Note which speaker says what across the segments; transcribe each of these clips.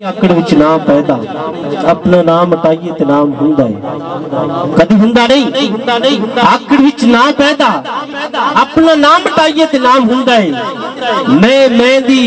Speaker 1: آکڑ وچ نام پیدا اپنا نام ہٹائیے تے نام ہوندا ہے کدی ہوندا نہیں آکڑ وچ نام پیدا اپنا نام ہٹائیے تے نام ہوندا ہے میں دی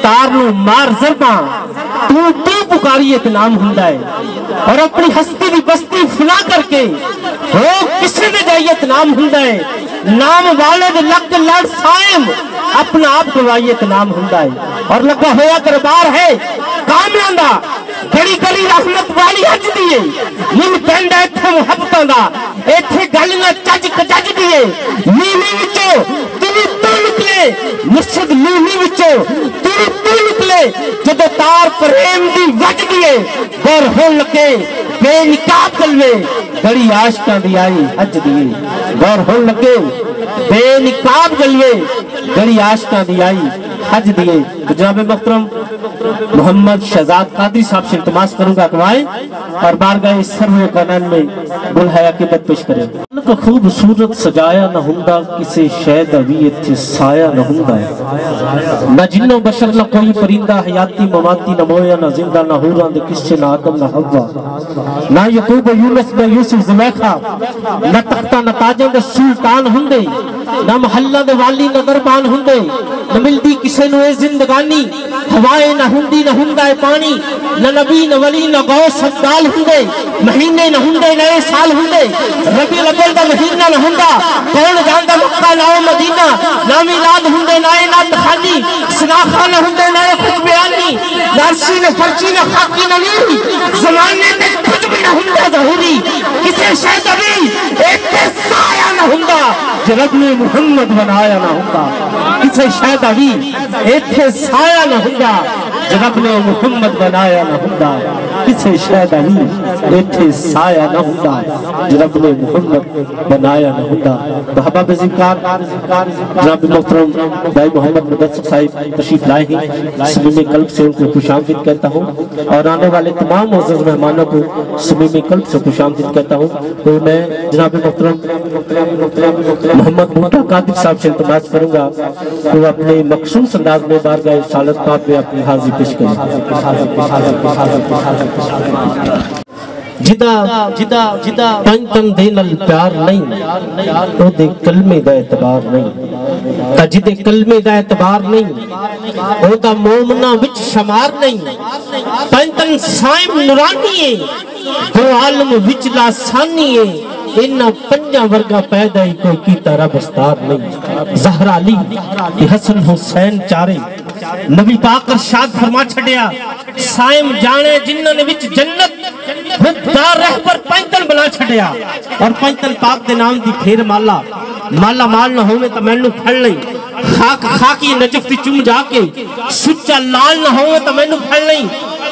Speaker 1: تار نو مار ضرباں تو پکاریے تے نام ہوندا ہے اور اپنی ہستی دی بستی فنا کر کے ہو کسے دے جائیے تے نام ہوندا ہے نام والے دے لگ لڑ سائم اپنا آپ گوائیے تے نام ہوندا ہے اور لگا ہوا دربار ہے کامیاں دا گڑی گڑی رحمت والی حج دیئے من پینڈا ایتھے محبتاں دا ایتھے گلنا چج کجج دیئے نیمی وچو تیری تو نکلے مرشد نیمی وچو تیری تو نکلے جدو تار پریم دی وج دیئے گور ہون لکے بے نکاب کلوے گڑی عاشقاں دی آئی حج دیئے گور ہون لکے بے نکاب کلوے گڑی عاشقاں دی آئی حج دیئے جناب محترم محمد شہزاد قادری صاحب سے التماس کروں گا اکوائیں اور بارگاہ سرو کانان میں بلہا عقیدت پیش کریں کا خوبصورت سجایا نہ ہندہ کسی شہد ابیت تھی سایہ نہ ہندہ ہے نہ جن و بشر نہ کوئی پرندہ حیاتی مواتی نہ مویا نہ زندہ نہ حوران دے کسے نہ آدم نہ حوا نہ یقوب یونس نہ یوسف زمیخہ نہ تختہ نہ تاجن دے سلطان ہندے نہ محلہ دے والی نہ دربان ہندے نہ ملدی کسے نوے زندگانی ہوائے نہ ہندی نہ ہندہ پانی نہ نبی نہ ولی نہ غوث حدال ہندے مہینے نہ ہندے نئے سال ہندے ربی الاول دا مہینہ نہ ہندہ کون جاندہ مکہ نہ مدینہ نہ میلاد ہندے نئے نات خانی سناخہ نہ ہندے نئے خوش بیانی نارسی نہ فرچی نہ خاکی نہ لی زمانے میں کچھ بھی نہ ہندہ ظہوری کسے شہد ابھی ایک سایہ نہ ہندہ جرب نے محمد بنایا نہ ہندہ کسے شہد ابھی ایک سایہ نہ ہندہ جناب نے محمد بنایا نہ ہندہ کسے شہد ابھی ایک سایہ نہ ہندہ جناب نے محمد بنایا نہ ہندہ محباب عزیزکار جناب محترم بھائی محمد مدثر صاحب تشریف لائے ہیں صمیم قلب سے ان کو خوش آمدید کہتا ہوں اور آنے والے تمام معزز مہمانوں کو صمیم قلب سے خوش آمدید کہتا ہوں تو میں جناب محترم محمد بوٹا قادری صاحب سے التماس کروں گا تو اپنے مخصوص انداز میں بارگاہ رسالت پاک میں اپنی حاضری پیش کریں جدا پنجتن دینل پیار نہیں تو دے کلمے دا اعتبار نہیں تا جدے کلمے دا اعتبار نہیں او دا مومنہ وچ شمار نہیں پنجتن سائم نورانی دو عالم وچ لاسانی انہا پنجا ورگا پیدا ہی کوئی کیتا رب استار نہیں زہر علی حسن حسین چارے نبی پاک ارشاد فرما چھڑیا سائم جانے جنہوں نے وچ جنت دار رہ پر پنجتن بنا چھڑیا اور پنجتن پاک دے نام دی پھیر مالا مال نہ ہوئے تو میں نو پھڑ لئی خاکی نجف دی چم جا کے سچا لال نہ ہوئے تو میں نو پھڑ لئی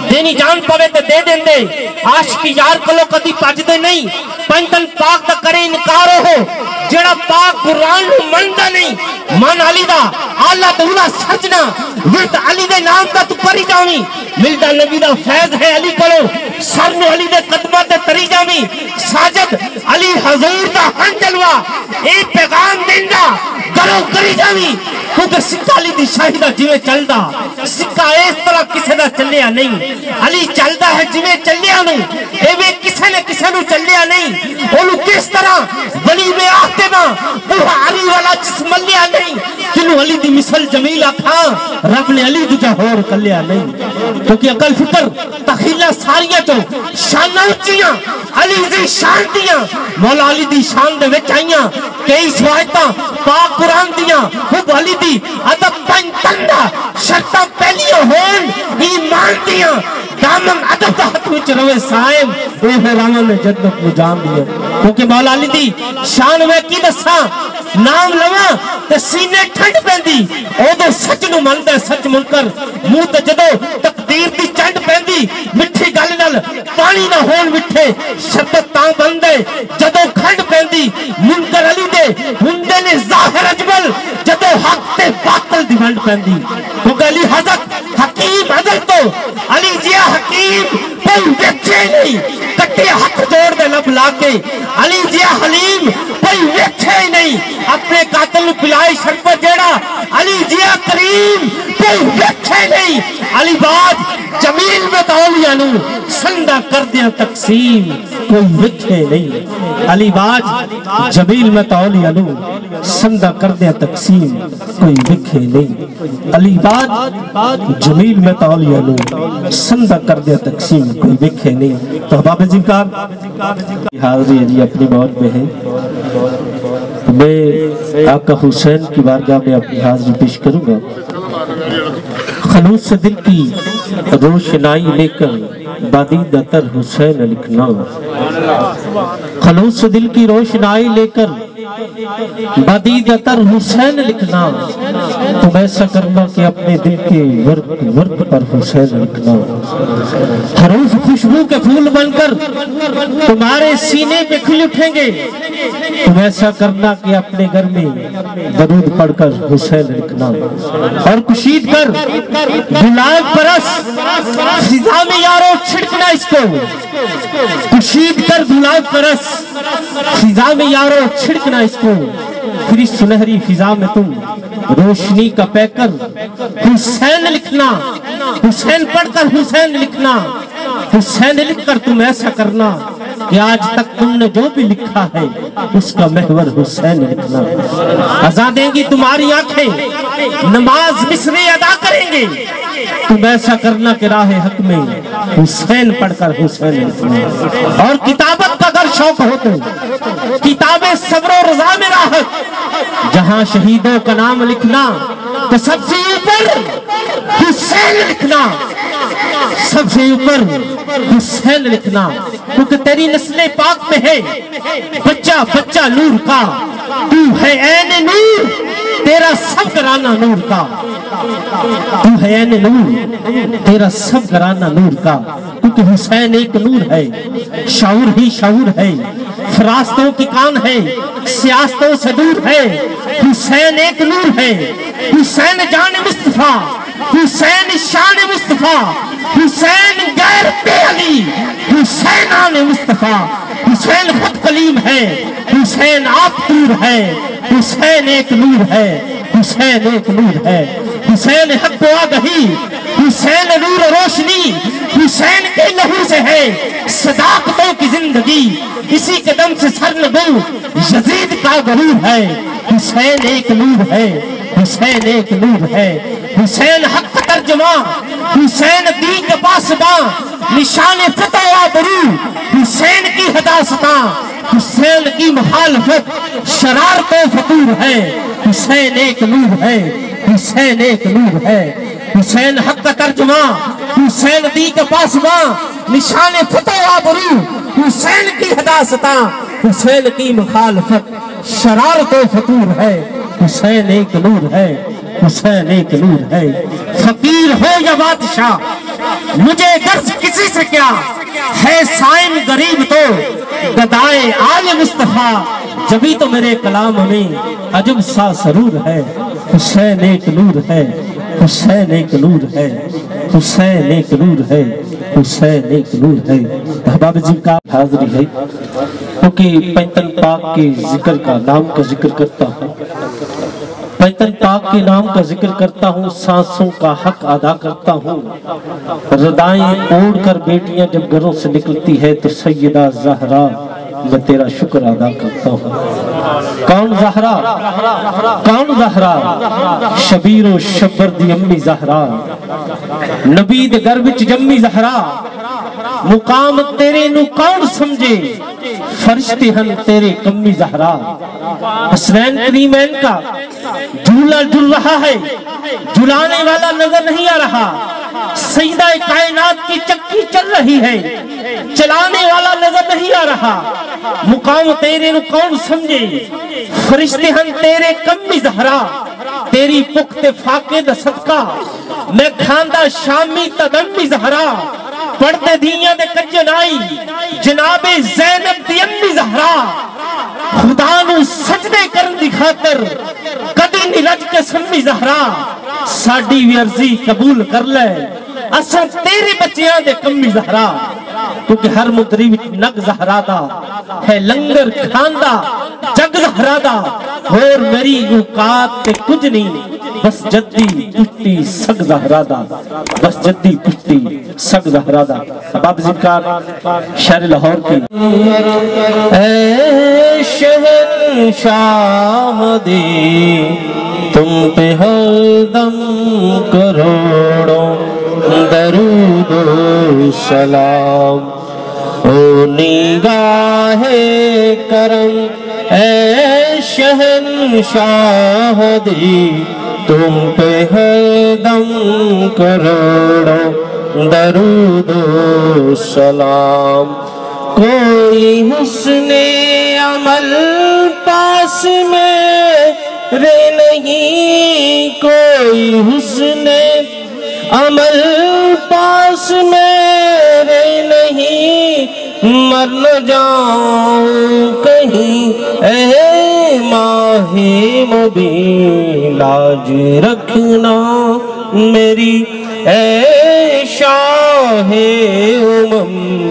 Speaker 1: دینی جان پوے تے دے دیں دے عاشقی یار کلو کدی پاج دے نہیں پنجتن پاک دا کرے انکارو ہو جڑا پاک قرآن نو مندہ نہیں من علی دا آلہ دولا سجنا ورد علی دے نام دا تو پری جاویں ملدہ نبی دا فیض ہے علی کرو سر نو علی دے قدمہ دے تری جاویں ساجد علی حضور دا ہن جلوہ ایک پیغام دیندہ کرو کری جاویں کیونکہ سکہ علی دی شاہدہ جوے چل دا سکہ اس طرح کسے دا چلیا نہیں علی چل دا ہے جوے چلیا نہیں اے بے کسے نے کسے نو چلیا نہیں اولو کس طرح ولی میں آتے نا وہ علی والا جسم لیا نہیں کنو علی دی مثل جمیل آکھاں رب نے علی دجا ہور کلیا نہیں کیونکہ اقل فکر تخیلہ ساریاں تو شانہ اچیاں علی دی شان دیاں مولا علی دی شان دے وچ آئیاں کئی سوائتاں پاک قرآن دیاں حب علی دی ادب پنجتندہ شرطہ پہلیوں ہون ایمان دیاں دامن ادب دا حد وچ روے سائم اے حیرانہ نے جدت مجام دیا کیونکہ مولا علی دی شان میں کی دساں نام لواں تے سینے ٹھنڈ پیندی او دے سچ نو مندہ سچ منکر منہ تے جدو تقدیر دی چنڈ پیندی مٹھی گل نال پانی نہ ہون مٹھے شدت تاں بندے جدو کھنڈ پیندی منکر علی دے ہندے نے ظاہر اجمل جدو حق تے باطل دی ونڈ پیندی کیونکہ علی حضرت حکیم حضرت تو علی جیا حکیم کوئی ویکھے نہیں کٹے ہاتھ جوڑ دے لب لاکے علی جیا حلیم کوئی ویکھے نہیں اپنے قاتل نو پلائے شربت جیڑا علی جیا کریم کوئی ویکھے نہیں علی باج جمیل میں تولیہ نو سندہ کر دیا تقسیم کوئی ویکھے نہیں علی باج جمیل میں تولیہ نو سندہ کر دیا تقسیم کوئی ویکھے نہیں علی باج جمیل میں تولیہ نو سندہ کر دیا تقسیم کوئی ویکھے نہیں تو احباب زمکار حاضری علی اپنی موت میں ہے میں آقا حسین کی بارگاہ میں اپنی حاضری پیش کروں گا خلوص سے دل کی روشنائی لے کر بادیدہ تر حسین لکھنا خلوص سے دل کی روشنائی لے کر بادیدہ تر حسین لکھنا تم ایسا کرنا کہ اپنے دل کے ورد پر حسین لکھنا حروف خوشبو کے پھول بن کر تمہارے سینے پہ کھل اٹھیں گے تم ایسا کرنا کہ اپنے گھر میں درود پڑھ کر حسین لکھنا اور کشید کر گلاب برس فضا میں یارو چھڑکنا اس کو کشید کر گلاب برس فضا میں یارو چھڑکنا اس کو پھر اس سنہری فضا میں تم روشنی کا پیکر حسین لکھنا حسین پڑھ کر حسین لکھنا حسین لکھ کر تم ایسا کرنا کہ آج تک تم نے جو بھی لکھا ہے اس کا محور حسین لکھنا اذان دیں گی تمہاری آنکھیں نماز مصرے ادا کریں گے تم ایسا کرنا کہ راہ حق میں حسین پڑھ کر حسین لکھنا اور کتابت کا اگر شوق ہو تو کتاب صبر و رضا میں راحت جہاں شہیدوں کا نام لکھنا تو سب سے اوپر حسین لکھنا سب سے اوپر حسین لکھنا کیونکہ تیری نسل پاک میں ہے بچہ بچہ نور کا تو ہے عین نور تیرا سب گرانہ نور کا تو ہے عین نور تیرا سب گرانہ نور کا کیونکہ حسین ایک نور ہے شعور ہی شعور ہے فراستوں کی کان ہے سیاستوں سے دور ہے حسین ایک نور ہے حسین جان مصطفیٰ حسین شان مصطفیٰ حسین غیرت علی حسین آن مصطفیٰ حسین خود کلیم ہے حسین آپ نور ہے حسین ایک نور ہے حسین ایک نور ہے حسین حق و آگہی حسین نور روشنی حسین کے لہو سے ہے صداقتوں کی زندگی اسی کے دم سے سر نگو یزید کا غرور ہے حسین ایک نور ہے حسین ایک نور ہے حسین حق کا ترجمہ حسین دین کے پاسباں نشان فتح و برو حسین کی حداثتاں حسین کی مخالفت شرارت و فطور ہے حسین ایک نور ہے حسین ایک نور ہے حسین حق کا ترجمہ حسین دی کے پاسباں نشان فتح و برو حسین کی حداثتاں حسین کی مخالفت شرارت و فطور ہے حسین ایک نور ہے حسین ایک نور ہے فقیر ہو یا بادشاہ مجھے غرض کسی سے کیا ہے سائن غریب تو گدائے آل مصطفیٰ جبھی تو میرے کلام میں عجب سا سرور ہے حسین ایک نور ہے حسین ایک نور ہے حسین ایک نور ہے حسین ایک نور ہے احباب جی کا حاضری ہے کیونکہ پیتن پاک کے ذکر کا نام کا ذکر کرتا ہوں پیتن پاک کے نام کا ذکر کرتا ہوں سانسوں کا حق ادا کرتا ہوں ردائیں اوڑ کر بیٹیاں جب گھروں سے نکلتی ہے تو سیدہ زہرا میں تیرا شکر ادا کرتا ہوں کون زہرا کون زہرا شبیر و شبر دی امی زہرا نبی دے گھر وچ جمی زہرا مقام تیرے نو کون سمجھے فرشتے ہن تیرے کمی زہرا حسنین کریمین کا جھولا جھل رہا ہے جھلانے والا نظر نہیں آ رہا سیدہ کائنات کی چکی چل رہی ہے چلانے والا نظر نہیں آ رہا مقام تیرے نو کون سمجھے فرشتے ہن تیرے کمی زہرا تیری پخت فاقے دا صدقہ میں کھاندہ شامی تدمی زہرا پڑھتے دھیاں دے کجنائی جناب زینب دی امی زہرا خدا نو سجدے کرن دی خاطر کدی نہیں لج کے سمی زہرا ساڑی بھی عرضی قبول کر لے اساں تیرے بچیاں دے کمی زہرا کیونکہ ہر مدری وچ نگ زہرا دا ہے لنگر کھاندا جگ زہرا دا اور میری اوقات تے کچھ نہیں بس جدی پشتی سگ زہرا دا بس جدی پشتی سگ زہرا دا باب ذکر شہر لاہور کی اے شہنشاہ دی تم پہ ہر دم کروڑوں درود و سلام او نگاہ کرم اے شہنشاہ دی تم پہ ہر دم کروڑوں درود و سلام کوئی حسن عمل پاس میرے نہیں کوئی حسن عمل پاس میرے نہیں مر نہ جاؤں کہیں اے ماہ مبین لاج رکھنا میری اے شاہ امم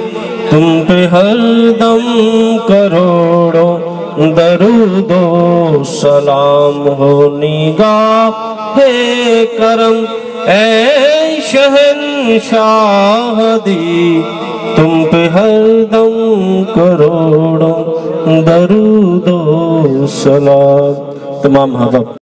Speaker 1: تم پہ ہر دم کروڑوں درود و سلام ہو نگاہ کرم اے شہنشاہ دی تم پہ ہر دم کروڑوں درود و سلام تمام حباب